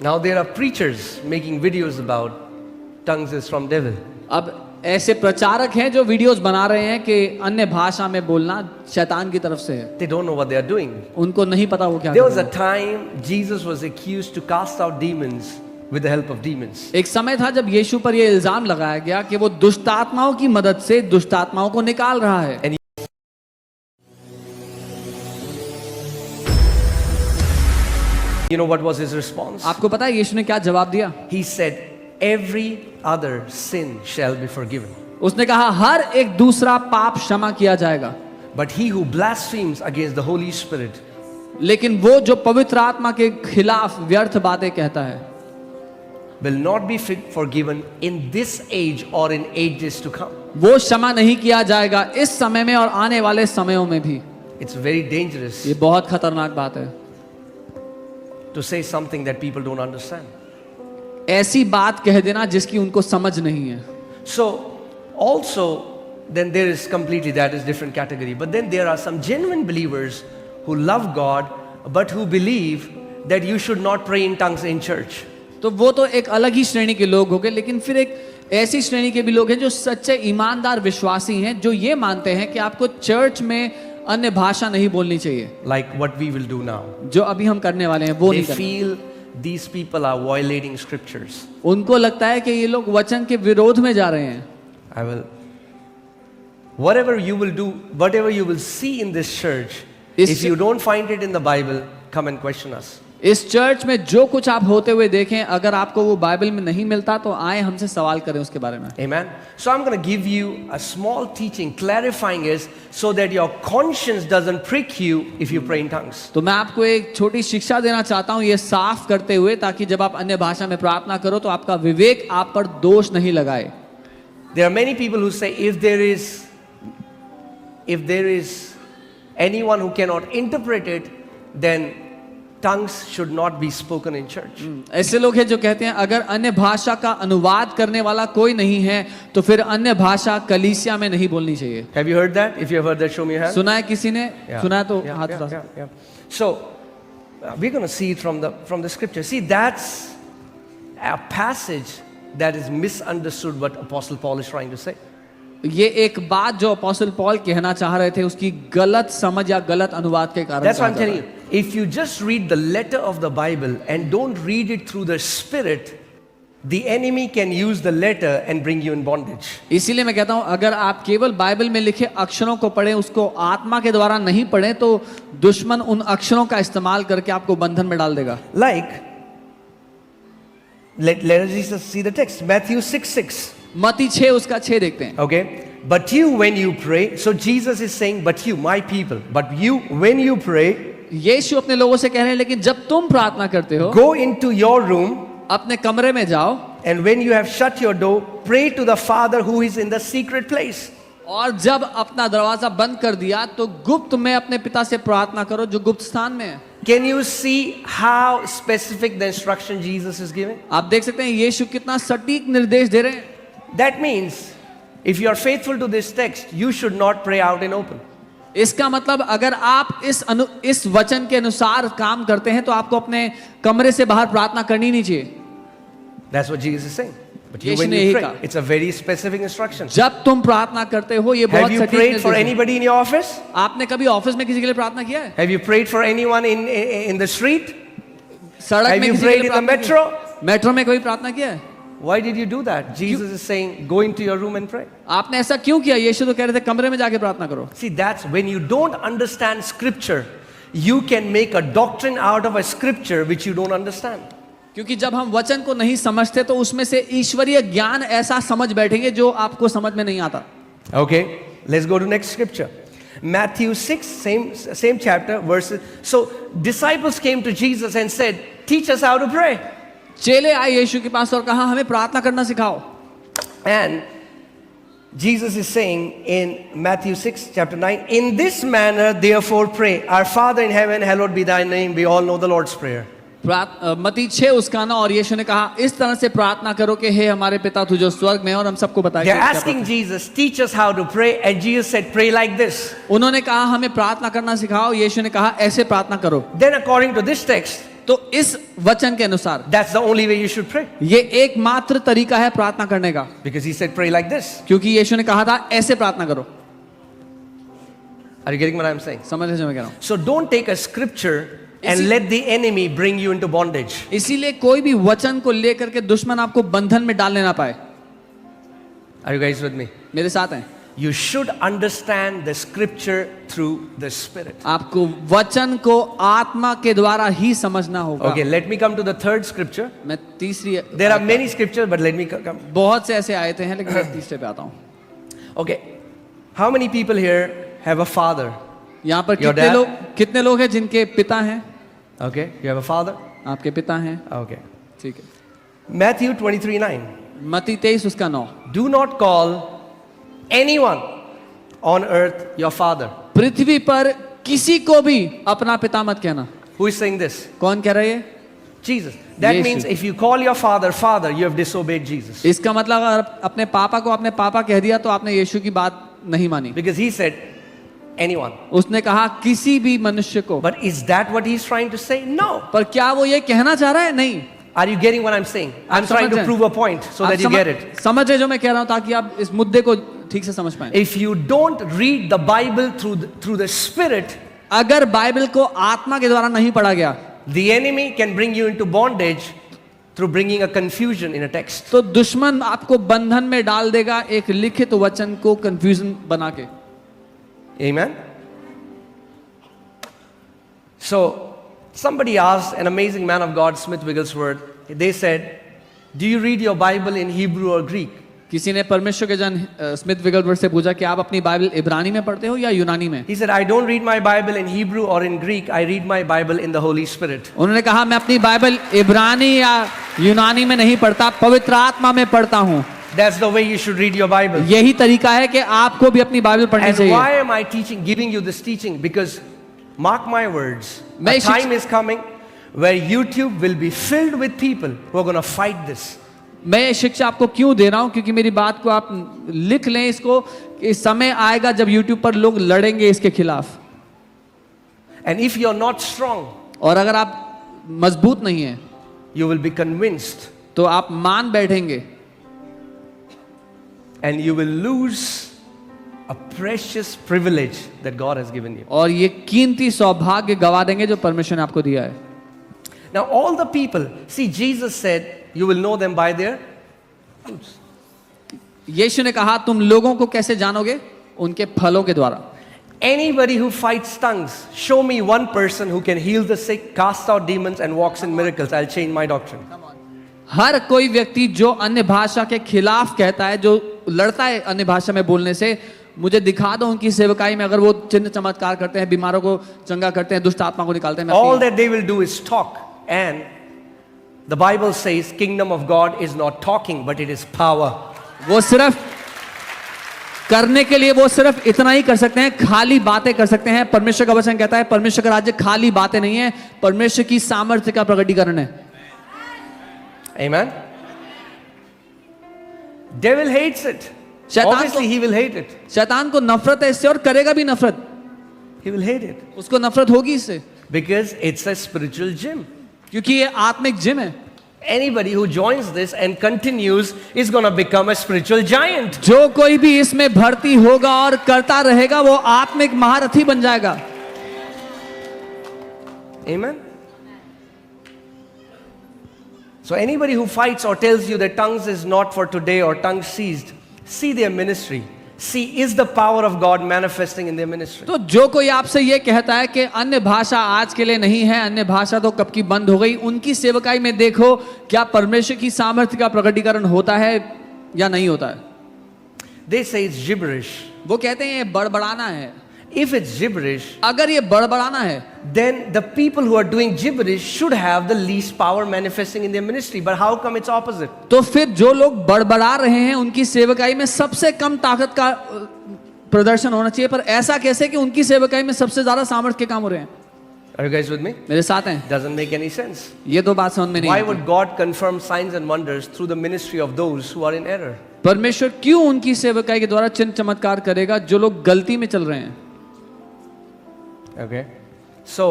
Now there are preachers making videos about tongues is from devil. अब ऐसे प्रचारक हैं जो वीडियोस बना रहे हैं कि अन्य भाषा में बोलना शैतान की तरफ से है। They don't know what they are doing. उनको नहीं पता वो क्या There कर was रहे a हैं। time Jesus was accused to cast out demons with the help of demons. एक समय था जब यीशु पर यह इल्जाम लगाया गया कि वो दुष्ट आत्माओं की मदद से दुष्ट आत्माओं को निकाल रहा है। And you know what was his response? आपको पता है यीशु ने क्या जवाब दिया? He said, every other sin shall be forgiven. उसने कहा हर एक दूसरा पाप क्षमा किया जाएगा, But he who blasphemes against the Holy Spirit लेकिन वो जो पवित्र आत्मा के खिलाफ व्यर्थ बातें कहता है will not be forgiven in this age or in ages to come. वो क्षमा नहीं किया जाएगा इस समय में और आने वाले समयों में भी। It's very dangerous ये बहुत खतरनाक बात है to say something that people don't understand. ऐसी बात कह देना जिसकी उनको समझ नहीं है। So also then there is completely that is different category. But then there are some genuine believers who love God but who believe that you should not pray in tongues in church. तो वो तो एक अलग ही श्रेणी के लोग हो गए, लेकिन फिर एक ऐसी श्रेणी के भी लोग हैं जो सच्चे ईमानदार विश्वासी हैं, जो ये मानते हैं कि आपको चर्च में अन्य भाषा नहीं बोलनी चाहिए, Like what we will do now. जो अभी हम करने वाले हैं वो They नहीं करना। feel these people are violating scriptures. उनको लगता है कि ये लोग वचन के विरोध में जा रहे हैं। I will, whatever you will do, whatever you will see in this church, if you don't find it in the Bible, come and question us. इस चर्च में जो कुछ आप होते हुए देखें, अगर आपको वो बाइबल में नहीं मिलता तो आए हमसे सवाल करें उसके बारे में। Amen. So I'm going to give you a small teaching clarifying is so that your conscience doesn't prick you if you pray in tongues. तो मैं आपको एक छोटी शिक्षा देना चाहता हूँ ये साफ करते हुए, ताकि जब आप अन्य भाषा में प्रार्थना करो तो आपका विवेक आप पर दोष नहीं लगाए। There are many people who say if there is anyone who cannot interpret it, then tongues should not be spoken in church. ऐसे लोग हैं जो कहते हैं अगर अन्य भाषा का अनुवाद करने वाला कोई नहीं है तो फिर अन्य भाषा कलीसिया में नहीं बोलनी चाहिए। Have you heard that? If you have heard that, show me your hand. सुना है किसी ने? Yeah. सुना है तो Yeah, हाथ yeah, उठा yeah, सकते। yeah. So we're going to see it from the scripture. See, that's a passage that is misunderstood what Apostle Paul is trying to say. ये एक बात जो अपोस्टल पॉल कहना चाह रहे थे उसकी गलत समझ या गलत अनुवाद के कारण That's what I'm कहा जा telling रहा you. If you just read the letter of the Bible and don't read it through the Spirit, the enemy can use the letter and bring you in bondage. है। इसीलिए मैं कहता हूं अगर आप केवल बाइबल में लिखे अक्षरों को पढ़ें, उसको आत्मा के द्वारा नहीं पढ़ें, तो दुश्मन उन अक्षरों का इस्तेमाल करके आपको बंधन में डाल देगा। Like, let us just see the text. Matthew 6:6. मत्ती 6 उसका 6 देखते हैं। Okay, but you when you pray, so Jesus is saying, but you, my people, but you when you pray, यीशु अपने लोगों से कह रहे हैं लेकिन जब तुम प्रार्थना करते हो go into your room, अपने कमरे में जाओ, and when you have shut your door, pray to the Father who is in the secret place. और जब अपना दरवाजा बंद कर दिया तो गुप्त में अपने पिता से प्रार्थना करो जो गुप्त स्थान में है। Can you see how specific the instruction Jesus is giving? आप देख सकते हैं यीशु कितना सटीक निर्देश दे रहे हैं। That means if you are faithful to this text, you should not pray out in open. इसका मतलब अगर आप इस वचन के अनुसार काम करते हैं तो आपको अपने कमरे से बाहर प्रार्थना करनी नहीं चाहिए। That's what Jesus is saying. But you Yeshu when ने you यही pray, कहा। it's a very specific instruction. जब तुम प्रार्थना करते हो ये Have बहुत you सटीक prayed for निर्देश है। anybody in your office? आपने कभी ऑफिस में किसी के लिए प्रार्थना किया है? Have you prayed for anyone in the street? सड़क Have में you किसी के prayed लिए in the प्रार्थना की है? metro? मेट्रो में कोई प्रार्थना किया है? Why did you do that? Jesus is saying, go into your room and pray. आपने ऐसा क्यों किया? यीशु तो कह रहे थे कमरे में जाके प्रार्थना करो। See, that's when you don't understand scripture, you can make a doctrine out of a scripture which you don't understand. क्योंकि जब हम वचन को नहीं समझते तो उसमें से ईश्वरीय ज्ञान ऐसा समझ बैठेंगे जो आपको समझ में नहीं आता। Okay, let's go to next scripture. Matthew 6, same chapter, verses. So disciples came to Jesus and said, teach us how to pray. चेले आए यीशु के पास और कहा हमें प्रार्थना करना सिखाओ। And Jesus is saying in Matthew 6, chapter 9, in this manner therefore pray, our Father in heaven, hallowed be thy name. We all know the Lord's Prayer. मत्ती 6 उसका ना, और यीशु ने कहा इस तरह से प्रार्थना करो कि हे हमारे पिता तू जो स्वर्ग में है, और हम सबको बताएं। They're asking Jesus, teach us how to pray, and Jesus said, pray like this. उन्होंने कहा हमें प्रार्थना करना सिखाओ, यीशु ने कहा ऐसे प्रार्थना करो। Then according to this text, तो इस वचन के अनुसार that's the only way you should pray. ये एकमात्र तरीका है प्रार्थना करने का, Because he said, pray like this. क्योंकि यीशु ने कहा था ऐसे प्रार्थना करो। Are you getting what I'm saying? समझ रहे जो मैं कह रहा हूं? So don't take a scripture and इसी- let the enemy bring you into bondage. इसीलिए कोई भी वचन को लेकर के दुश्मन आपको बंधन में डालने ना पाए। Are you guys with me? मेरे साथ हैं। You should understand the scripture through the Spirit. आपको वचन को आत्मा के द्वारा ही समझना होगा। Okay, let me come to the third scripture. मैं तीसरी, There are many scriptures, but let me come. बहुत से ऐसे आयते हैं लेकिन मैं तीसरे पे आता हूँ। Okay, how many people here have a father? यहाँ पर Your dad? कितने लोग हैं जिनके पिता हैं? Okay, you have a father? आपके पिता हैं? Okay. ठीक है। Matthew 23:9. मत्ती 23 उसका 9। Do not call anyone on earth your father. पृथ्वी पर किसी को भी अपना पिता मत कहना। Who is saying this? कौन कह रहा है ये? Jesus. That Yeshu. means if you call your father, father, you have disobeyed Jesus. इसका मतलब अगर अपने पापा को अपने पापा कह दिया तो आपने यीशु की बात नहीं मानी। Because he said, anyone. उसने कहा किसी भी मनुष्य को। But is that what he's trying to say? No. पर क्या वो ये कहना चाह रहा है? नहीं। Are you getting what I'm saying? I'm आप trying समझ to रहे हैं? prove a point so आप that you get it. समझ रहे जो मैं कह रहा हूं ताकि आप इस मुद्दे को ठीक से समझ पाएं। If you don't read the Bible through the Spirit, अगर बाइबल को आत्मा के द्वारा नहीं पढ़ा गया the enemy can bring you into bondage through bringing a confusion in a text. तो दुश्मन आपको बंधन में डाल देगा एक लिखित वचन को कंफ्यूजन बना के। Amen? So, somebody asked an amazing man of God, Smith Wigglesworth, they said, do you read your Bible in Hebrew or Greek? किसी ने परमेश्वर के जन स्मिथ विगलवर्थ से पूछा कि आप अपनी बाइबल इब्रानी में पढ़ते हो या यूनानी में? He said, I don't read my Bible in Hebrew or in Greek, I read my Bible in the Holy Spirit. उन्होंने कहा मैं अपनी बाइबल इब्रानी या यूनानी में नहीं पढ़ता, पवित्र आत्मा में पढ़ता हूँ। That's the way you should read your Bible. यही तरीका है कि आपको भी अपनी बाइबल पढ़नी And चाहिए। why am I giving you this teaching? Because mark my words, मैं a इस time is coming where YouTube will be filled with people who are going to fight this. मैं ये शिक्षा आपको क्यों दे रहा हूं क्योंकि मेरी बात को आप लिख लें इसको कि समय आएगा जब YouTube पर लोग लड़ेंगे इसके खिलाफ। And if you're not strong, और अगर आप मजबूत नहीं हैं you will be convinced तो आप मान बैठेंगे and you will lose a precious privilege that God has given you. और ये कीमती सौभाग्य गवा देंगे जो परमेश्वर ने आपको दिया है। Now all the people, see Jesus said, you will know them by their fruits. यीशु ने कहा तुम लोगों को कैसे जानोगे? उनके फलों के द्वारा। Anybody who fights tongues, show me one person who can heal the sick, cast out demons and walks in miracles. I'll change my doctrine. हर कोई व्यक्ति जो अन्य भाषा के खिलाफ कहता है, जो लड़ता है अन्य भाषा में बोलने से, मुझे दिखा दो उनकी सेवकाई में अगर वो चिन्ह चमत्कार करते हैं, बीमारों को चंगा करते हैं, दुष्ट आत्मा को निकालते हैं। All that they will do is talk. And the Bible says kingdom of God is not talking, but it is power. वो सिर्फ करने के लिए वो सिर्फ इतना ही कर सकते हैं, खाली बातें कर सकते हैं। परमेश्वर का वचन कहता है परमेश्वर का राज्य खाली बातें नहीं है, परमेश्वर की सामर्थ्य का प्रकटीकरण है। Amen. Devil hates it. Obviously he will hate it. शैतान को नफरत है इससे और करेगा भी नफरत। He will hate it. उसको नफरत होगी इससे Because it's a spiritual gym. क्योंकि ये आत्मिक जिम है। Anybody who joins this and continues is going to become a spiritual giant. जो कोई भी इसमें भर्ती होगा और करता रहेगा वो आत्मिक महारथी बन जाएगा। Amen. So anybody who fights or tells you that tongues is not for today or tongues ceased, see their ministry. See, is the power of God manifesting in their ministry? तो जो कोई आपसे ये कहता है कि अन्य भाषा आज के लिए नहीं है, अन्य भाषा तो कब की बंद हो गई, उनकी सेवकाई में देखो क्या परमेश्वर की सामर्थ्य का प्रकटीकरण होता है या नहीं होता है। They say it's gibberish. वो कहते हैं ये बड़बड़ाना है। If it's gibberish, अगर ये बड़बड़ाना है then the people who are doing gibberish should have the least power manifesting in their ministry. But how come it's opposite? तो फिर जो लोग बड़बड़ा रहे हैं उनकी सेवकाई में सबसे कम ताकत का प्रदर्शन होना चाहिए, पर ऐसा कैसे कि उनकी सेवकाई में सबसे ज्यादा सामर्थ्य के काम हो रहे हैं। Are you guys with me? मेरे साथ हैं? Doesn't make any sense. ये तो बात समझ में नहीं Why आती। would God confirm signs and wonders through the ministry of those who are in error? परमेश्वर क्यों उनकी सेवकाई के द्वारा चिन्ह चमत्कार करेगा जो लोग गलती में चल रहे हैं। Okay. So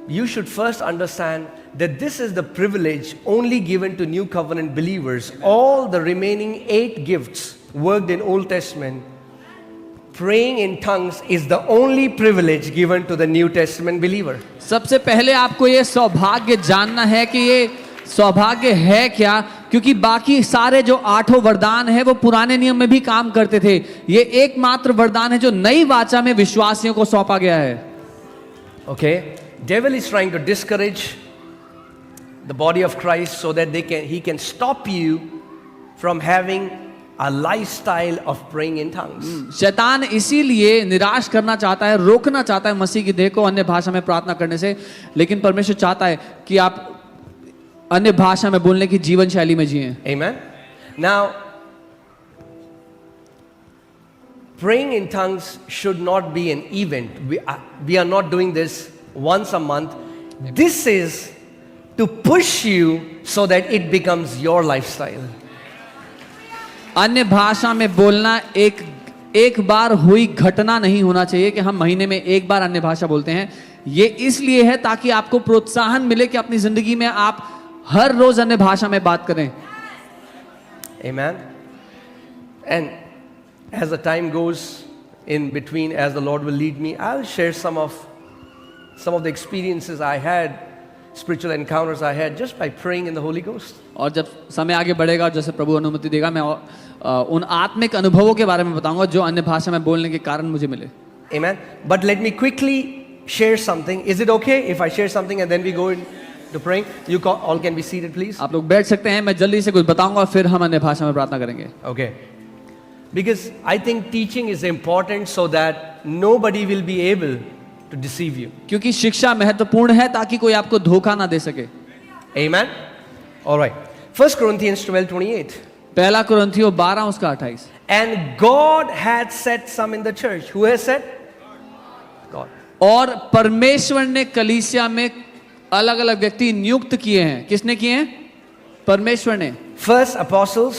you should first understand that this is the privilege only given to New Covenant believers. All the remaining 8 gifts worked in Old Testament, praying in tongues is the only privilege given to the New Testament believer. सबसे पहले आपको ये सौभाग्य जानना है कि ये सौभाग्य है क्या, क्योंकि बाकी सारे जो 8 वरदान है वो पुराने नियम में भी काम करते थे। ये एकमात्र वरदान है जो नई वाचा में विश्वासियों को सौंपा गया है। Okay? Devil is trying to discourage the body of Christ so that he can stop you from having a lifestyle of praying in tongues. शैतान इसीलिए निराश करना चाहता है, रोकना चाहता है मसीह की देह को अन्य भाषा में प्रार्थना करने से, लेकिन परमेश्वर चाहता है कि आप अन्य भाषा में बोलने की जीवन शैली में जिएं। Amen. Now, praying in tongues should not be an event. We are not doing this once a month. This is to push you so that it becomes your lifestyle. अन्य भाषा में बोलना एक बार हुई घटना नहीं होना चाहिए कि हम महीने में एक बार अन्य भाषा बोलते हैं। ये इसलिए है ताकि आपको प्रोत्साहन मिले कि अपनी जिंदगी में आप हर रोज अन्य भाषा में बात करें। Amen. And as the time goes in between, as the Lord will lead me, I'll share some of the experiences I had, spiritual encounters I had just by praying in the Holy Ghost. और जब समय आगे बढ़ेगा, जैसे प्रभु अनुमति देगा, मैं उन आत्मिक अनुभवों के बारे में बताऊंगा जो अन्य भाषा में बोलने के कारण मुझे मिले। Amen. But let me quickly share something. Is it okay if I share something and then we go into praying? You all can be seated, please. आप लोग बैठ सकते हैं, मैं जल्दी से कुछ बताऊंगा, फिर हम अन्य भाषा में प्रार्थना करेंगे। Okay. Because I think teaching is important so that nobody will be able to deceive you. क्योंकि शिक्षा महत्वपूर्ण है ताकि कोई आपको धोखा ना दे सके। Amen. All right. 1 Corinthians 12:28. पहला कुरिन्थियों 12 उसका 28। And God had set some in the church. Who has set? God. और परमेश्वर ने कलीसिया में अलग अलग व्यक्ति नियुक्त किए हैं। किसने किए हैं? परमेश्वर ने। First apostles,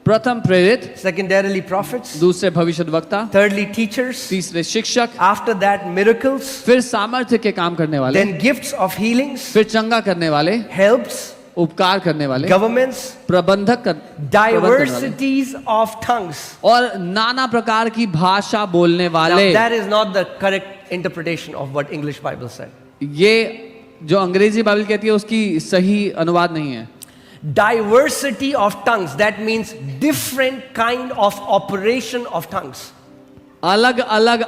प्रथम प्रेरित, secondarily prophets, दूसरे भविष्यद्वक्ता, thirdly teachers, तीसरे शिक्षक, after that miracles, फिर सामर्थ्य के काम करने वाले, then gifts of healings, फिर चंगा करने वाले, helps, उपकार करने वाले, governments, प्रबंधक diversities of tongues. और नाना प्रकार की भाषा बोलने Now, वाले। that is not the correct interpretation of what English Bible said. ये जो अंग्रेजी बाइबल कहती है उसकी सही अनुवाद नहीं है। Diversity of tongues, that means different kind of operation of tongues. अलग अलग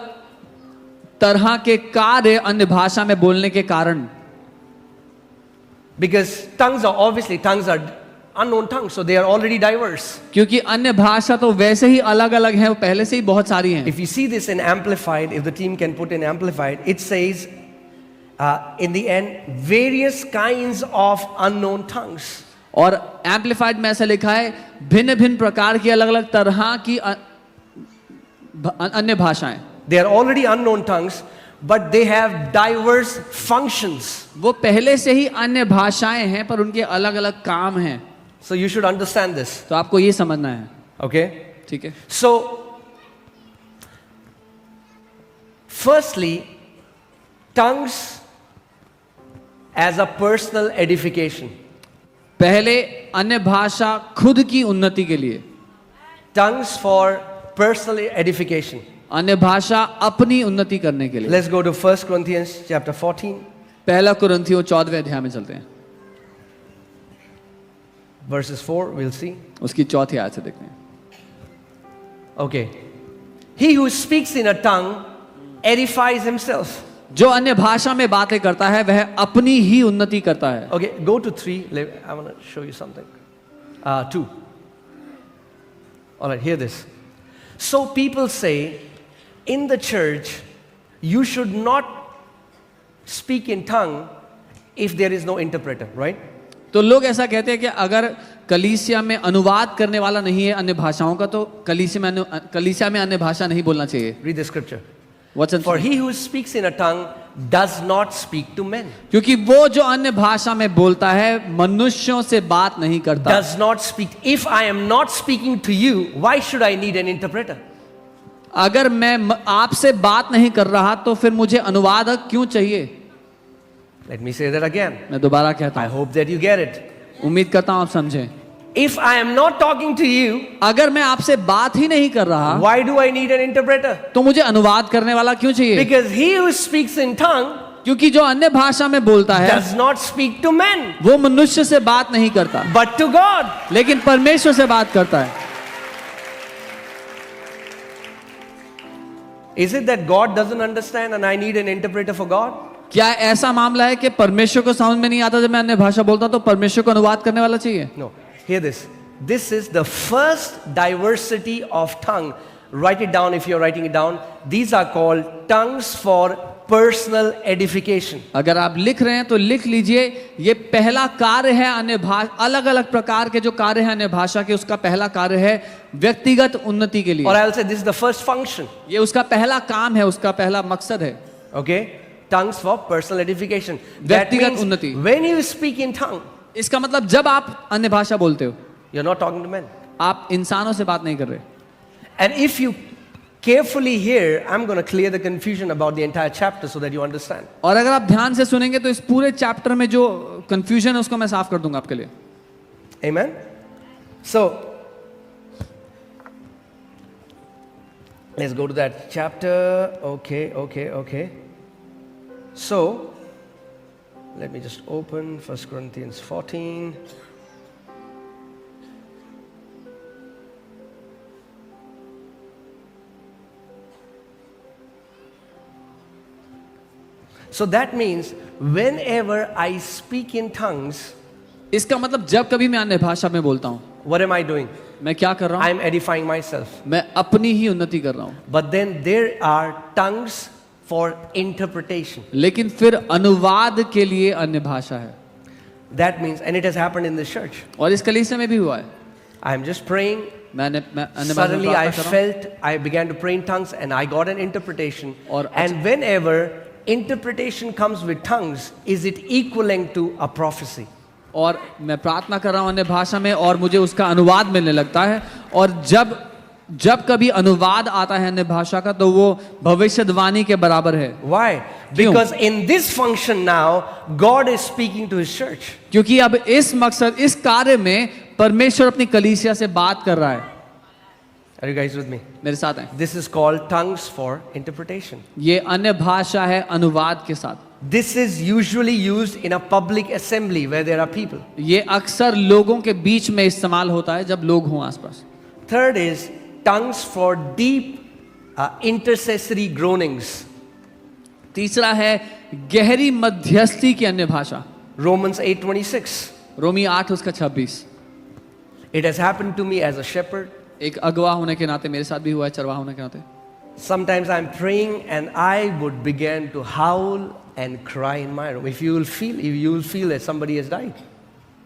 तरह के कार्य अन्य भाषा में बोलने के कारण। Because tongues are unknown tongues, so they are already diverse. क्योंकि अन्य भाषा तो वैसे ही अलग अलग है, वो पहले से ही बहुत सारी हैं। If you see this in Amplified, if the team can put in Amplified, it says in the end, various kinds of unknown tongues. और एम्पलीफाइड में ऐसा लिखा है, भिन्न भिन्न प्रकार की अलग अलग तरह की अन्य भाषाएं। They are already unknown tongues, but they have diverse functions. वो पहले से ही अन्य भाषाएं हैं पर उनके अलग अलग काम हैं। So you should understand this. तो आपको ये समझना है। Okay? ठीक है। So, firstly, tongues as a personal edification. पहले अन्य भाषा खुद की उन्नति के लिए। Tongues for personal edification. अन्य भाषा अपनी उन्नति करने के लिए। Let's go to 1 Corinthians chapter 14. पहला कुरिन्थियों 14वें अध्याय में चलते हैं। Verses 4, we'll see. उसकी चौथी आयत से देखते हैं। Okay. He who speaks in a tongue edifies himself. जो अन्य भाषा में बातें करता है वह अपनी ही उन्नति करता है। Okay, go to 3. I want to show you something. 2. All right, hear this. So people say, in the church, you should not speak in tongue if there is no interpreter, right? तो लोग ऐसा कहते हैं कि अगर कलीसिया में अनुवाद करने वाला नहीं है अन्य भाषाओं का, तो कलीसिया में अन्य भाषा नहीं बोलना चाहिए। Read the scripture. वचन For he who speaks in a tongue does not speak to men. क्योंकि वो जो अन्य भाषा में बोलता है मनुष्यों से बात नहीं करता। Does not speak. If I am not speaking to you, why should I need an interpreter? अगर मैं आपसे बात नहीं कर रहा तो फिर मुझे अनुवादक क्यों चाहिए? Let me say that again. मैं दोबारा कहता I हूँ, hope that you get it. उम्मीद करता हूँ आप समझें। If I am not talking to you, अगर मैं आपसे बात ही नहीं कर रहा, why do I need an interpreter? तो मुझे अनुवाद करने वाला क्यों चाहिए? Because he who speaks in tongue क्योंकि जो अन्य भाषा में बोलता है does not speak to men, वो मनुष्य से बात नहीं करता, but to God. लेकिन परमेश्वर से बात करता है। Is it that God doesn't understand and I need an interpreter for God? क्या ऐसा मामला है कि परमेश्वर को समझ में नहीं आता जब मैं अन्य भाषा बोलता हूं तो परमेश्वर को अनुवाद करने वाला चाहिए? No. Hear this. This is the first diversity of tongue. Write it down if you're writing it down. These are called tongues for personal edification. अगर आप लिख रहे हैं तो लिख लीजिए, ये पहला कार्य है अन्य भाषा, अलग अलग प्रकार के जो कार्य हैं अन्य भाषा के, उसका पहला कार्य है व्यक्तिगत उन्नति के लिए। Or I'll say this is the first function. ये उसका पहला काम है, उसका पहला मकसद है। Okay? Tongues for personal edification. That व्यक्तिगत means उन्नति। when you speak in tongue, इसका मतलब जब आप अन्य भाषा बोलते हो, you're not talking to men. आप इंसानों से बात नहीं कर रहे। And if you carefully hear, I'm going to clear the confusion about the entire chapter so that you understand. और अगर आप ध्यान से सुनेंगे तो इस पूरे चैप्टर में जो कंफ्यूजन है उसको मैं साफ कर दूंगा आपके लिए। Amen? So, let's go to that chapter. Okay. So, let me just open 1 Corinthians 14. So that means whenever I speak in tongues, इसका मतलब जब कभी मैं अन्य भाषा में बोलता हूँ, what am I doing? मैं क्या कर रहा हूँ? I'm edifying myself. मैं अपनी ही उन्नति कर रहा हूँ। But then there are tongues for interpretation. लेकिन फिर अनुवाद के लिए अन्य भाषा है, That means, and it has happened in this church. और इस कलीसिया में भी हुआ है। I'm just praying. मैं अन्य भाषा में Suddenly I प्रार्थना कर रहा हूँ, felt, I began to pray in tongues and I got an interpretation. और And whenever interpretation comes with tongues, is it equivalent to a prophecy? और मैं प्रार्थना कर रहा हूँ अन्य भाषा में और मुझे उसका अनुवाद मिलने लगता है, और जब कभी अनुवाद आता है अन्य भाषा का तो वो भविष्यवाणी के बराबर है। Why? क्यों? Because in this function now, God is speaking to His church. क्योंकि अब इस मकसद, इस कार्य में परमेश्वर अपनी कलीसिया से बात कर रहा है। Are you guys with me? मेरे साथ हैं। This is called tongues for interpretation. ये अन्य भाषा है अनुवाद के साथ। This is usually used in a public assembly where there are people. ये अक्सर लोगों के बीच में इस्तेमाल होता है जब लोग हों आसपास। Third is tongues for deep intercessory groanings. तीसरा है गहरी मध्यस्थी की अन्य भाषा। Romans 8:26. Romi 8:26। It has happened to me as a shepherd. एक अगवा होने के नाते मेरे साथ भी हुआ है, चरवाहा होने के नाते। Sometimes I'm praying and I would begin to howl and cry in my room. If you will feel that somebody has died.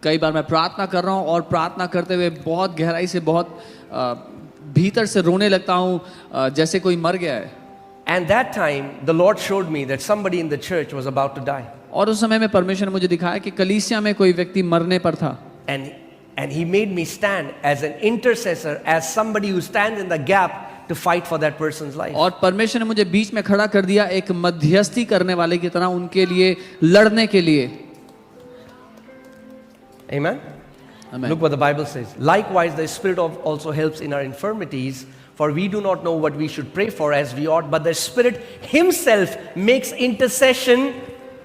कई बार मैं प्रार्थना कर रहा हूँ और प्रार्थना करते हुए बहुत गहराई से, बहुत भीतर से रोने लगता हूँ, जैसे कोई मर गया है। And that time the Lord showed me that somebody in the church was about to die. और उस समय में परमेश्वर ने मुझे दिखाया कि कलीसिया में कोई व्यक्ति मरने पर था। And He made me stand as an intercessor, as somebody who stands in the gap to fight for that person's life. और परमेश्वर ने मुझे बीच में खड़ा कर दिया एक मध्यस्थी करने वाले की तरह, उनके लिए लड़ने के लिए। Amen? Amen. Look what the Bible says. Likewise, the Spirit also helps in our infirmities, for we do not know what we should pray for as we ought, but the Spirit Himself makes intercession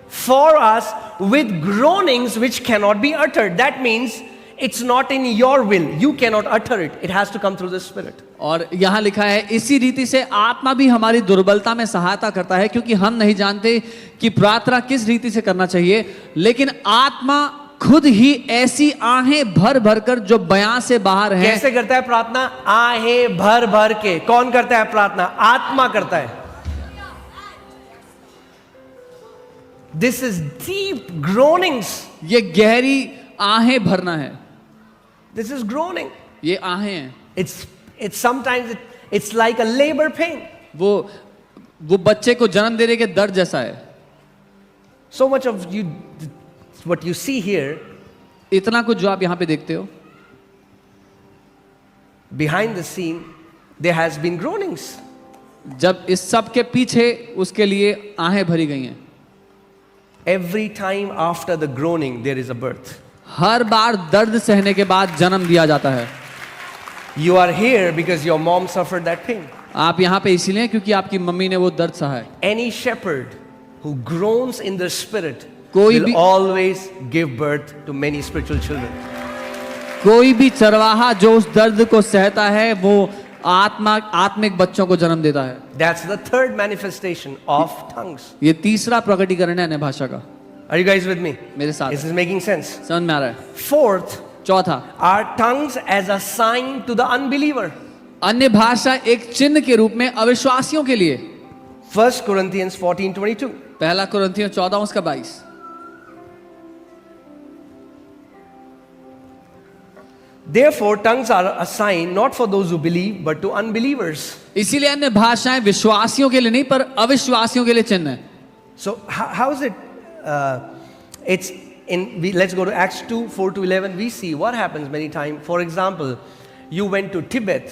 for us with groanings which cannot be uttered. That means it's not in your will. You cannot utter it. It has to come through the Spirit. और यहाँ लिखा है, इसी रीति से आत्मा भी हमारी दुर्बलता में सहायता करता है, क्योंकि हम नहीं जानते कि प्रार्थना किस रीति से करना चाहिए, लेकिन आत्मा खुद ही ऐसी आहें भर भर कर जो बयां से बाहर है। कैसे करता है प्रार्थना? आहें भर भर के। कौन करता है प्रार्थना? आत्मा करता है। This is deep groanings. ये गहरी आहें भरना है। This is groaning. ये आहें हैं। It's sometimes it's like a labor pain. वो बच्चे को जन्म देने के दर्द जैसा है। So much of you, what you see here, इतना कुछ जो आप यहाँ पे देखते हो, behind the scene, there has been groanings. जब इस सब के पीछे उसके लिए आहें भरी गई हैं। Every time after the groaning, there is a birth. हर बार दर्द सहने के बाद जन्म दिया जाता है. You are here because your mom suffered that pain. आप यहाँ पे इसीलिए क्योंकि आपकी मम्मी ने वो दर्द सहा है. Any shepherd who groans in the spirit कोई will भी- always give birth to many spiritual children. कोई भी चरवाहा जो उस दर्द को सहता है वो आत्मिक बच्चों को जन्म देता है. That's the third manifestation of tongues. ये तीसरा प्रकटीकरण है अन्य भाषा का. Are you guys with me? मेरे साथ This is making sense. समझ में आ रहा है. Fourth, चौथा, are tongues as a sign to the unbeliever. अन्य भाषा एक चिन्ह के रूप में अविश्वासियों के लिए. 1 Corinthians 14:22. पहला कुरिन्थियों 14:22. Therefore, tongues are a sign not for those who believe, but to unbelievers. इसीलिए अन्य भाषाएं विश्वासियों के लिए नहीं पर अविश्वासियों के लिए चिन्ह है. So, how is it? It's let's go to Acts 2:4-11. We see what happens many times. For example, you went to Tibet,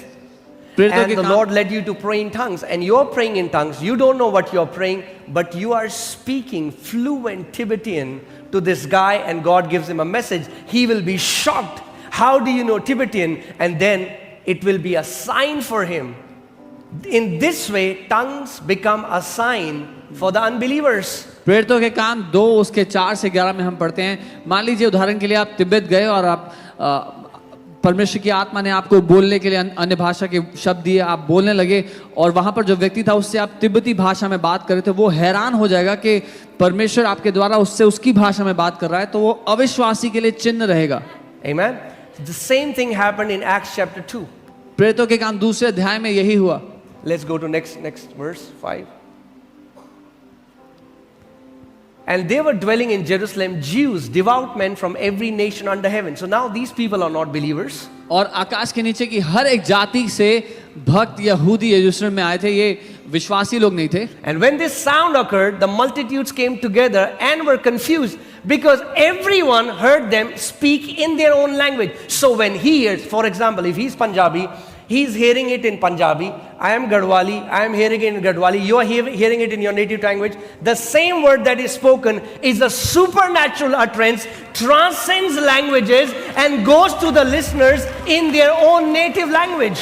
प्रेरितों and के the काम- Lord led you to pray in tongues, and you're praying in tongues. You don't know what you're praying, but you are speaking fluent Tibetan to this guy, and God gives him a message. He will be shocked. How do you know Tibetan? And then it will be a sign for him. In this way, tongues become a sign for the unbelievers. प्रेरितों के काम 2 उसके 4 से 11 में हम पढ़ते हैं. मान लीजिए उदाहरण के लिए आप तिब्बत गए और आप परमेश्वर की आत्मा ने आपको बोलने के लिए अन्य भाषा के शब्द दिए, आप बोलने लगे और वहां पर जो व्यक्ति था उससे आप तिब्बती भाषा में बात कर रहे थे. वो हैरान हो जाएगा कि परमेश्वर आपके द्वारा उससे उसकी भाषा में बात कर रहा है, तो वो अविश्वासी के लिए चिन्ह रहेगा. Amen. The same thing happened in Acts chapter 2. प्रेरितों के काम 2 अध्याय में यही हुआ. Let's go to next verse 5. And they were dwelling in Jerusalem Jews, devout men from every nation under heaven. So now these people are not believers. और आकाश के नीचे की हर एक जाति से भक्त यहूदी यरूशलेम में आए थे. ये विश्वासी लोग नहीं थे. And when this sound occurred, the multitudes came together and were confused because everyone heard them speak in their own language. So when he hears, for example, if he's Punjabi, he's hearing it in Punjabi. I am Gadwali, I am hearing it in Gadwali. You are hearing it in your native language. The same word that is spoken is a supernatural utterance, transcends languages and goes to the listeners in their own native language.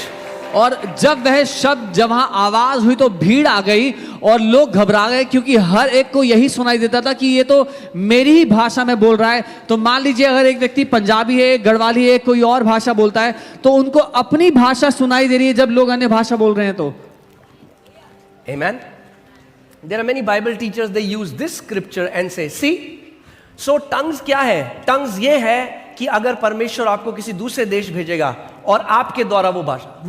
और जब वह शब्द जब वहां आवाज हुई तो भीड़ आ गई और लोग घबरा गए क्योंकि हर एक को यही सुनाई देता था कि ये तो मेरी ही भाषा में बोल रहा है. तो मान लीजिए अगर एक व्यक्ति पंजाबी है, गढ़वाली है, कोई और भाषा बोलता है तो उनको अपनी भाषा सुनाई दे रही है जब लोग अन्य भाषा बोल रहे हैं तो. Amen. There are many Bible teachers, they use this scripture and say, see, so tongues क्या है? Tongues ये है कि अगर परमेश्वर आपको किसी दूसरे देश भेजेगा और आपके द्वारा वो भाषा,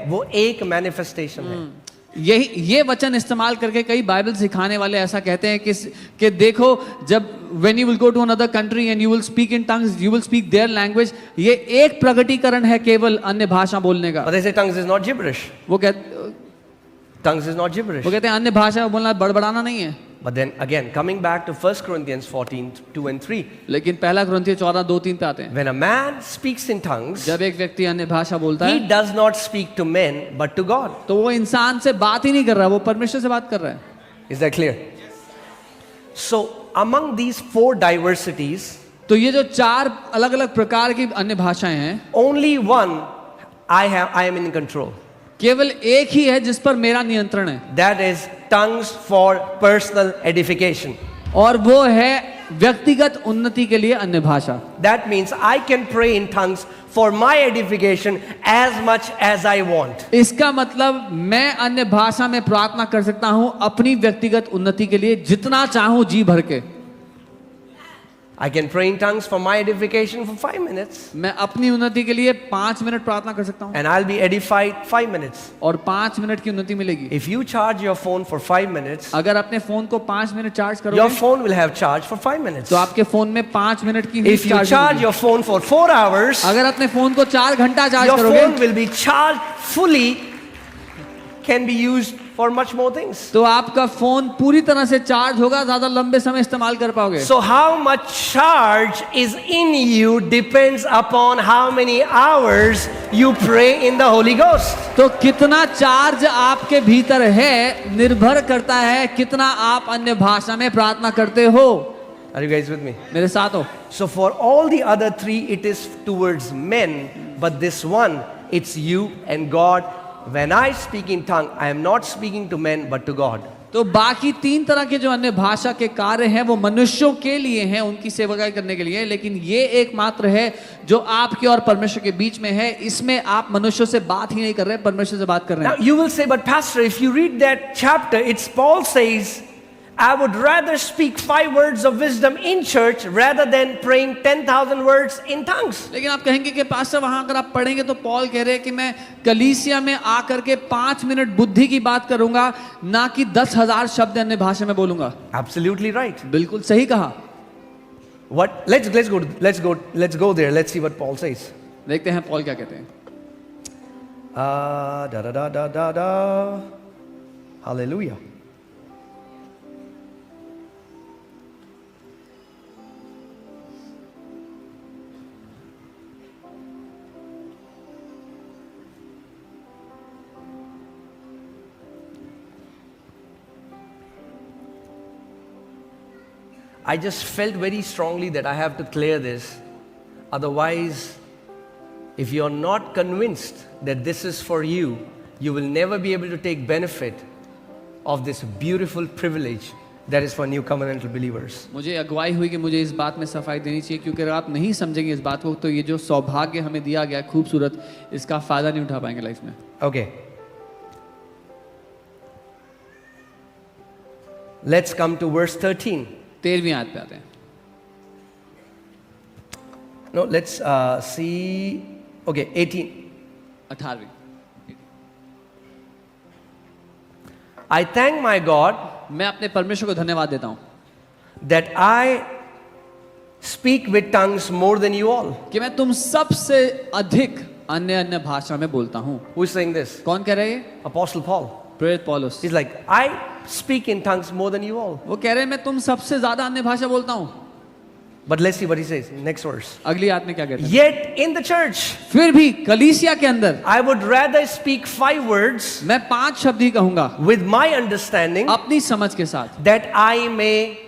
वो एक मैनिफेस्टेशन है. ये वचन इस्तेमाल करके कई बाइबल सिखाने वाले ऐसा कहते हैं कि देखो जब when you will go to another country and you will speak in tongues, you will speak their language, ये एक प्रकटीकरण है केवल अन्य भाषा बोलने का. But they say tongues is not gibberish. वो कहते हैं अन्य भाषा बोलना बड़बड़ाना नहीं है. But then again, coming back to 1 Corinthians 14:2-3. लेकिन पहला कुरिन्थियों 14:2-3 पे आते हैं. When a man speaks in tongues, जब एक व्यक्ति अन्य भाषा बोलता he है does not speak to men but to God. तो वो इंसान से बात ही नहीं कर रहा, वो परमेश्वर से बात कर रहा है. Is that clear? So among these 4 diversities, तो ये जो 4 अलग अलग प्रकार की अन्य भाषाएं हैं, only one I am in control. केवल एक ही है जिस पर मेरा नियंत्रण है. That is tongues for personal edification. और वो है व्यक्तिगत उन्नति के लिए अन्य भाषा. That means I can pray in tongues for my edification as much as I want. इसका मतलब मैं अन्य भाषा में प्रार्थना कर सकता हूं अपनी व्यक्तिगत उन्नति के लिए जितना चाहूं जी भर के. I can pray in tongues for my edification for 5 minutes. मैं अपनी उन्नति के लिए 5 मिनट प्रार्थना कर सकता हूं And I'll be edified 5 minutes. और 5 मिनट की उन्नति मिलेगी. If you charge your phone for 5 minutes, अगर अपने फोन को 5 मिनट चार्ज your करोगे phone will have charge for 5 minutes. तो आपके फोन में 5 मिनट की If you charge your phone for 4 hours, अगर अपने फोन को 4 घंटा चार्ज your करोगे phone will be charged fully, can be used for much more things. तो आपका फोन पूरी तरह से चार्ज होगा, ज्यादा लंबे समय इस्तेमाल कर पाओगे. So how much charge is in you depends upon how many hours you pray in the Holy Ghost. तो कितना चार्ज आपके भीतर है निर्भर करता है कितना आप अन्य भाषा में प्रार्थना करते हो. Are you guys with me? मेरे साथ हो? So for all the other three, it is towards men, but this one, it's you and God. When I speak in tongue, I am not speaking to men, but to God. तो बाकी 3 तरह के जो अन्य भाषा के कार्य हैं वो मनुष्यों के लिए हैं, उनकी सेवकाई करने के लिए, लेकिन ये एकमात्र है जो आपके और परमेश्वर के बीच में है। इसमें आप मनुष्यों से बात ही नहीं कर रहे, परमेश्वर से बात कर रहे Now हैं। you will say, but Pastor, if you read that chapter, it's Paul says, I would rather speak 5 words of wisdom in church rather than praying 10,000 words in tongues. लेकिन आप कहेंगे कि पास्टर वहां अगर आप पढ़ेंगे तो पॉल कह रहे हैं कि मैं कलीसिया में आकर के 5 मिनट बुद्धि की बात करूंगा, ना कि 10,000 शब्द अन्य भाषा में बोलूंगा। Absolutely right. बिल्कुल सही कहा। What? Let's go there. Let's see what Paul says. देखते हैं पॉल क्या कहते हैं। Hallelujah. I just felt very strongly that I have to clear this. Otherwise, if you're not convinced that this is for you, you will never be able to take benefit of this beautiful privilege that is for new covenantal believers. मुझे अगुवाई हुई कि मुझे इस बात में सफाई देनी चाहिए, क्योंकि अगर आप नहीं समझेंगे इस बात को तो ये जो सौभाग्य हमें दिया गया है खूबसूरत, इसका फायदा नहीं उठा पाएंगे लाइफ में। Okay. Let's come to verse 13. 13वीं आयत पे आते हैं। No, let's see. Okay, 18. 18वीं। I thank my God मैं अपने परमेश्वर को धन्यवाद देता हूँ that I speak with tongues more than you all. कि मैं तुम सबसे अधिक अन्य भाषा में बोलता हूँ। Who is saying this? कौन कह रहे हैं? Apostle Paul. प्रेरित पौलुस। He's like, I speak in tongues more than you all. वो कह रहे हैं मैं तुम सबसे ज्यादा अन्य भाषा बोलता हूँ। But let's see what he says. Next verse. अगली आयत में क्या कहते हैं? Yet in the church, फिर भी कलीसिया के अंदर I would rather speak 5 words मैं 5 शब्द ही कहूंगा with my understanding अपनी समझ के साथ, that I may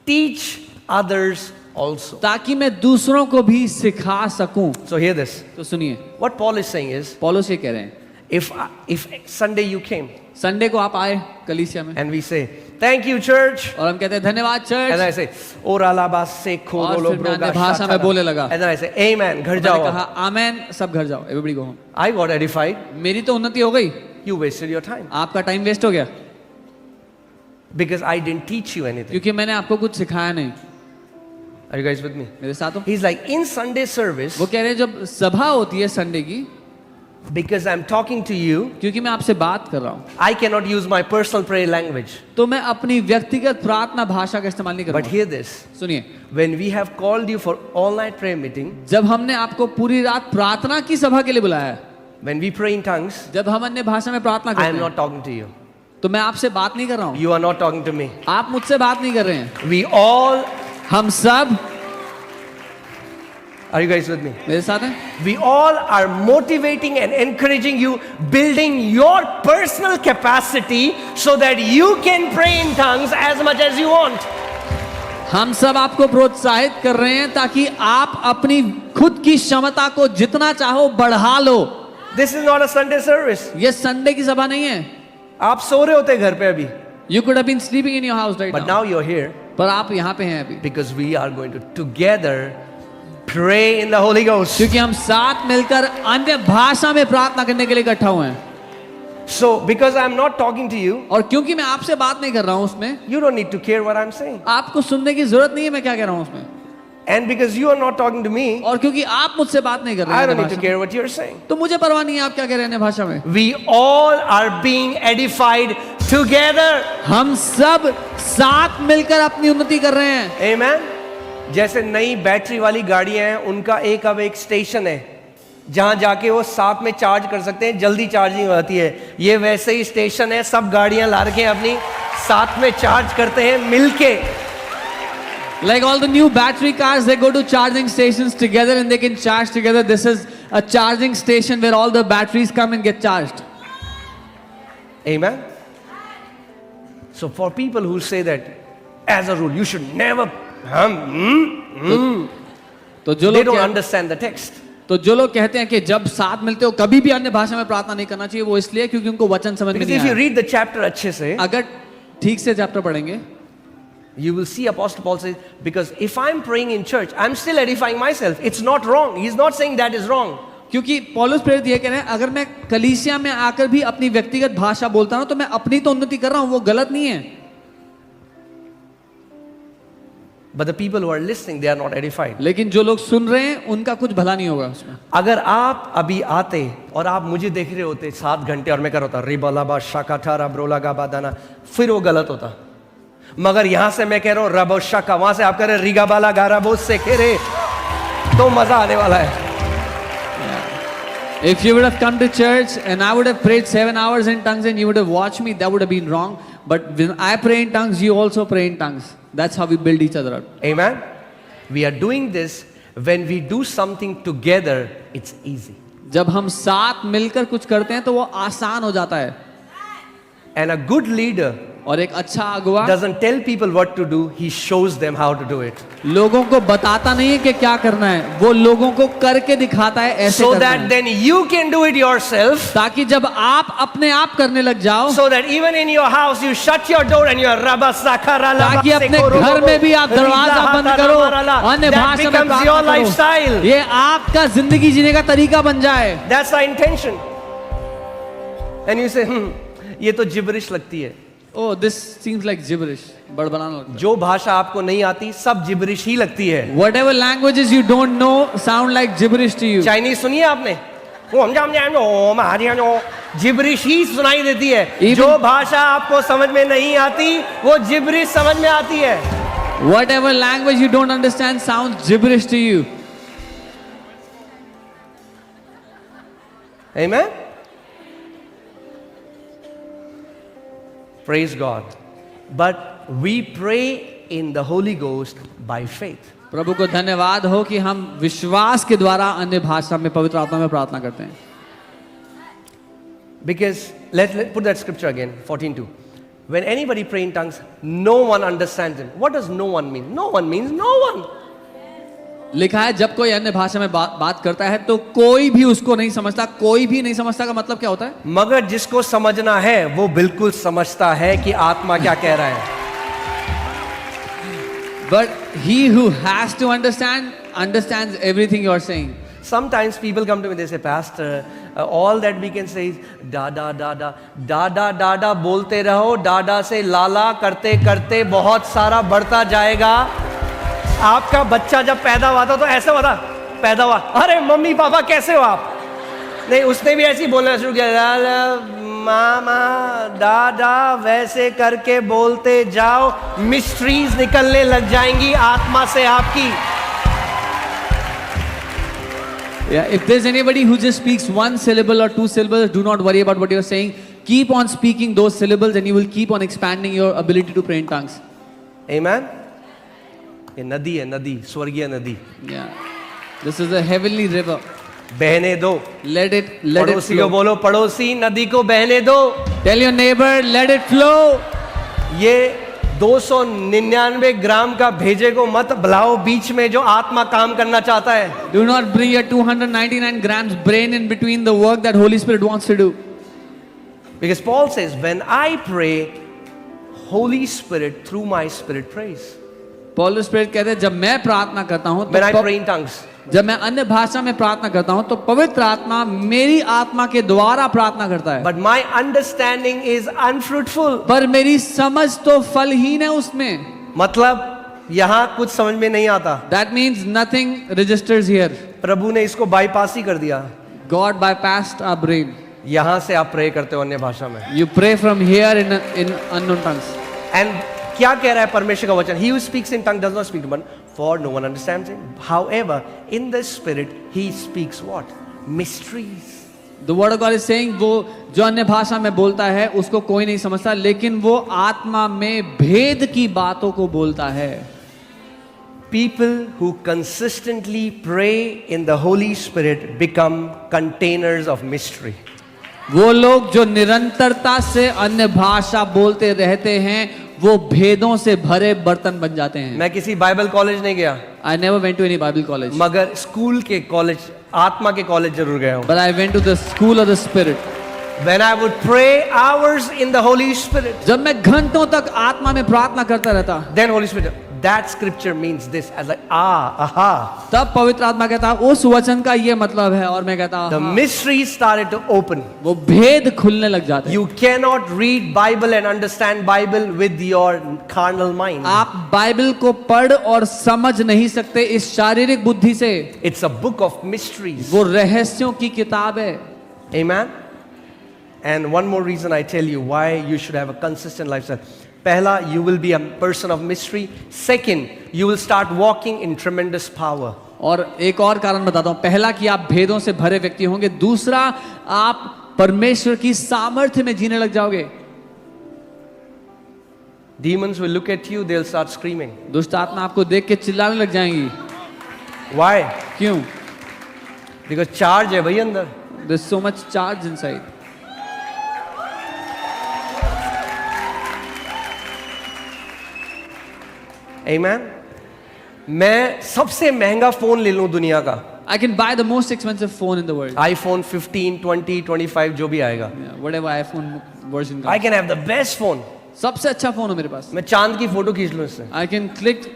teach others also. ताकि मैं दूसरों को भी सिखा सकूं। So hear this. तो सुनिए, What Paul is saying is, पौलुस ये कह रहे हैं, if Sunday you came Sunday को आप आए कलीसिया में and we say, thank you church, और हम कहते हैं धन्यवाद and I church, say, ora la ba se और फिर मैं अन्य भाषा में बोलने लगा। and then I say, amen, घर मैंने जाओ। कहा आमेन, सब घर जाओ, everybody go home. I got edified. मेरी तो उन्नति हो गई, You wasted your time आपका टाइम वेस्ट हो गया, because I didn't teach you anything. क्योंकि मैंने आपको कुछ सिखाया नहीं। Are you guys with me? मेरे साथ हो? He's like, in Sunday service, वो कह रहे हैं जब सभा होती है संडे की, because I'm talking to you, क्योंकि मैं आपसे बात कर रहा हूँ, I cannot use my personal prayer language. तो मैं अपनी व्यक्तिगत प्रार्थना भाषा का इस्तेमाल नहीं But करूँगा। hear this. सुनिए, When we have called you for all-night prayer meeting, जब हमने आपको पूरी रात प्रार्थना की सभा के लिए बुलाया है, when we pray in tongues, जब हम अन्य भाषा में प्रार्थना I करते am हैं, not talking to you. तो मैं आपसे बात नहीं कर रहा हूँ, You are not talking to me. आप मुझसे बात नहीं कर रहे हैं। We all, हम सब, are you guys with me? मेरे साथ हैं, We all are motivating and encouraging you, building your personal capacity so that you can pray in tongues as much as you want. हम सब आपको प्रोत्साहित कर रहे हैं ताकि आप अपनी खुद की क्षमता को जितना चाहो बढ़ा लो। This is not a Sunday service. ये संडे की सभा नहीं है। आप सो रहे होते घर पे अभी, You could have been sleeping in your house right but now, now you're here पर आप यहाँ पे हैं अभी, because we are going to together pray in the Holy Ghost. क्योंकि हम साथ मिलकर अन्य भाषा में प्रार्थना करने के लिए इकट्ठा हुए हैं। So, because I'm not talking to you, और क्योंकि मैं आपसे बात नहीं कर रहा हूँ उसमें, you don't need to care what I'm saying. आपको सुनने की जरूरत नहीं है मैं क्या कह रहा हूँ उसमें, And because you are not talking to me, और क्योंकि आप मुझसे बात नहीं कर रहे I हैं don't अन्य need to भाषा में, care what you're saying. तो मुझे परवाह नहीं है आप क्या कह रहे हैं अन्य भाषा में। We all are being edified together. हम सब साथ मिलकर अपनी उन्नति कर रहे हैं। Amen. जैसे नई बैटरी वाली गाड़ियां हैं, उनका अब एक स्टेशन है जहां जाके वो साथ में चार्ज कर सकते हैं, जल्दी चार्जिंग होती है। ये वैसे ही स्टेशन है, सब गाड़ियां ला रखे हैं अपनी, साथ में चार्ज करते हैं मिलके। Like all the new battery cars, they go to charging stations together and they can charge together. This is a charging station where all the batteries come and get charged. Amen. So for people who say that as a rule you should never तो जो They लोग don't understand the text. तो जो लोग कहते हैं कि जब साथ मिलते हो कभी भी अन्य भाषा में प्रार्थना नहीं करना चाहिए, वो इसलिए क्योंकि उनको वचन समझ में Because नहीं if you आया। read the chapter अच्छे से, अगर ठीक से चैप्टर पढ़ेंगे you will see Apostle Paul says, because if I'm praying in church, I'm still edifying myself. It's not wrong. He's not saying that is wrong. क्योंकि पौलुस प्रेरित ये कह रहे हैं अगर मैं कलीसिया में आकर भी अपनी व्यक्तिगत भाषा बोलता हूं तो मैं अपनी तो उन्नति कर रहा हूं, वो गलत नहीं है। But the people who are listening, they are not edified. लेकिन जो लोग सुन रहे हैं उनका कुछ भला नहीं होगा उसमें। अगर आप अभी आते और आप मुझे देख रहे होते 7 घंटे और मैं कर होता रिबलाबा शाकाठारा ब्रोलागा बादाना, फिर वो गलत होता। मगर यहां से मैं कह रहा हूं रबो शाका, वहां से आप कह रहे रिगाबाला गाराबो से कह रहे, तो मजा आने वाला है। If you would have come to church and I would have prayed 7 hours in tongues and you would have watched me, that would have been wrong. But when I pray in tongues, you also pray in tongues. That's how we build each other up. Amen. We are doing this when we do something together, it's easy. जब हम साथ मिलकर कुछ करते हैं तो वो आसान हो जाता है। And a good leader और एक अच्छा अगुवा doesn't tell people what to do, he shows them how to do it. लोगों को बताता नहीं है कि क्या करना है, वो लोगों को करके दिखाता है ऐसे So करना that है। then you can do it yourself. ताकि जब आप अपने आप करने लग जाओ, So that even in your house you shut your door and you are rabba sakara ताकि अपने घर में भी आप दरवाजा बंद करो, अन्य that भाषा में becomes your प्रार्थना lifestyle. करो। ये आपका जिंदगी जीने का तरीका बन जाए। That's our intention. And you say, ये तो gibberish लगती है। Oh, this seems like gibberish. बड़बड़ाना लगता है। जो भाषा आपको नहीं आती सब gibberish ही लगती है। Whatever languages you don't know sound like gibberish to you. Chinese सुनिए आपने, जिब्रिश ही सुनाई देती है। Even- जो भाषा आपको समझ में नहीं आती वो जिब्रिश समझ में आती है। Whatever language you don't understand sounds gibberish to you. Amen. Praise God. But we pray in the Holy Ghost by faith. प्रभु को धन्यवाद हो कि हम विश्वास के द्वारा अन्य भाषा में पवित्र आत्मा में प्रार्थना करते हैं। Because let's put that scripture again, 14:2. When anybody pray in tongues, no one understands him. What does no one mean? No one means no one. लिखा है जब कोई अन्य भाषा में बात करता है तो कोई भी उसको नहीं समझता। कोई भी नहीं समझता का मतलब क्या होता है? मगर जिसको समझना है वो बिल्कुल समझता है कि आत्मा क्या कह रहा है। But he who has to understand understands everything you are saying. Sometimes people come to me, they say, Pastor, all that we can say is da da da da da da da da बोलते रहो, डाडा से लाला करते करते बहुत सारा बढ़ता जाएगा। आपका बच्चा जब पैदा हुआ था तो ऐसा हुआ था, पैदा हुआ, अरे मम्मी पापा कैसे हो आप? नहीं, उसने भी ऐसे ही बोलना शुरू किया, लाला मामा दादा, वैसे करके बोलते जाओ, मिस्ट्रीज निकलने लग जाएंगी आत्मा से आपकी। Yeah, if there's anybody who just speaks one syllable or 2 syllables, do not worry about what you're saying. Keep on speaking those syllables and you will keep on expanding your ability to pray in tongues. Amen. ये नदी है, नदी, स्वर्गीय नदी। Yeah. This is a heavenly river. बहने दो। Let it पड़ोसी को flow. बोलो, पड़ोसी नदी को बहने दो। Tell your neighbor, let it flow. ये 299 ग्राम का भेजे को मत बुलाओ बीच में जो आत्मा काम करना चाहता है। Do not bring your 299 grams brain in between the work that Holy Spirit wants to do. Because Paul says, when I pray, Holy Spirit through my spirit prays. पौलुस प्रेरित कहते हैं जब मैं प्रार्थना करता हूं When I तो pray in tongues, जब मैं अन्य भाषा में प्रार्थना करता हूं तो पवित्र आत्मा मेरी आत्मा के द्वारा प्रार्थना करता है। but my understanding is unfruitful. पर मेरी समझ तो फलहीन है उसमें। मतलब यहाँ कुछ समझ में नहीं आता। That means nothing registers here. प्रभु ने इसको बाईपास ही कर दिया। God bypassed our brain. यहाँ से आप प्रे करते हो अन्य भाषा में। You pray from here in unknown tongues. And क्या कह रहा है परमेश्वर का वचन? He who speaks in tongue does not speak to one, for no one understands him. However, in the spirit he speaks what? Mysteries. The word of God is saying वो जो अन्य भाषा में बोलता है उसको कोई नहीं समझता, लेकिन वो आत्मा में भेद की बातों को बोलता है। People who consistently pray in the Holy Spirit become containers of mystery. वो लोग जो निरंतरता से अन्य भाषा बोलते रहते हैं वो भेदों से भरे बर्तन बन जाते हैं. मैं किसी बाइबल कॉलेज नहीं गया, I never went to any Bible college, मगर स्कूल के कॉलेज, आत्मा के कॉलेज जरूर गया हूँ. but I went to the school of the Spirit. When I would pray hours in the Holy Spirit, जब मैं घंटों तक आत्मा में प्रार्थना करता रहता, then Holy Spirit, that scripture means this. I was like, aha. तब पवित्र आत्मा कहता उस वचन का ये मतलब है, और मैं कहता The हाँ, mystery started to open. वो भेद खुलने लग जाते हैं. You cannot read Bible and understand Bible with your carnal mind. आप बाइबल को पढ़ और समझ नहीं सकते इस शारीरिक बुद्धि से. It's a book of mysteries. वो रहस्यों की किताब है. Amen. And one more reason I tell you why you should have a consistent lifestyle. Pehla, you will be a person of mystery. Second, you will start walking in tremendous power. और एक और कारण बताता हूं. पहला कि आप भेदों से भरे व्यक्ति होंगे. दूसरा, आप परमेश्वर की सामर्थ्य में जीने लग जाओगे. Demons will look at you, they'll start screaming. दुष्ट आत्मा आपको देख के चिल्लाने लग जाएंगी. Why? क्यों? Because charge है भाई अंदर. There's so much charge inside. Amen. मैं सबसे महंगा फोन ले लूं दुनिया का. I can buy the most expensive phone in the world. iPhone 15, 20, 25 जो भी आएगा. Yeah, whatever iPhone version I comes. can have the best phone. सबसे अच्छा फोन हो मेरे पास. मैं चांद की फोटो खींच लूं इससे. I can click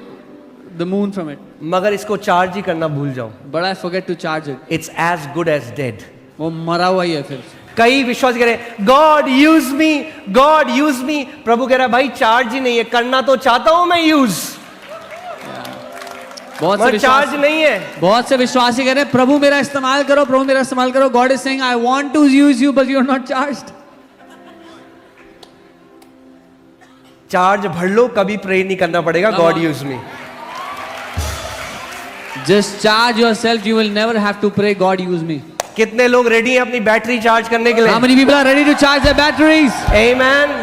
the moon from it, मगर इसको चार्ज ही करना भूल जाऊं. but I forget to charge it. It's as good as dead. वो मरा हुआ ही है फिर. कई विश्वास करें God use me, God use me. प्रभु कह रहा है भाई चार्ज ही नहीं है, करना तो चाहता हूं मैं यूज, बहुत से मगर चार्ज विश्वासी, नहीं है. बहुत से विश्वासी कह रहे हैं प्रभु मेरा इस्तेमाल करो, प्रभु मेरा इस्तेमाल करो. God is saying I want to use you but you are not charged. Charge भर लो, कभी प्रे नहीं करना पड़ेगा. Come God on. Use me. Just charge yourself, you will never have to pray God use me. कितने लोग ready हैं अपनी बैटरी चार्ज करने के लिए? How many people are ready to charge their batteries? Amen.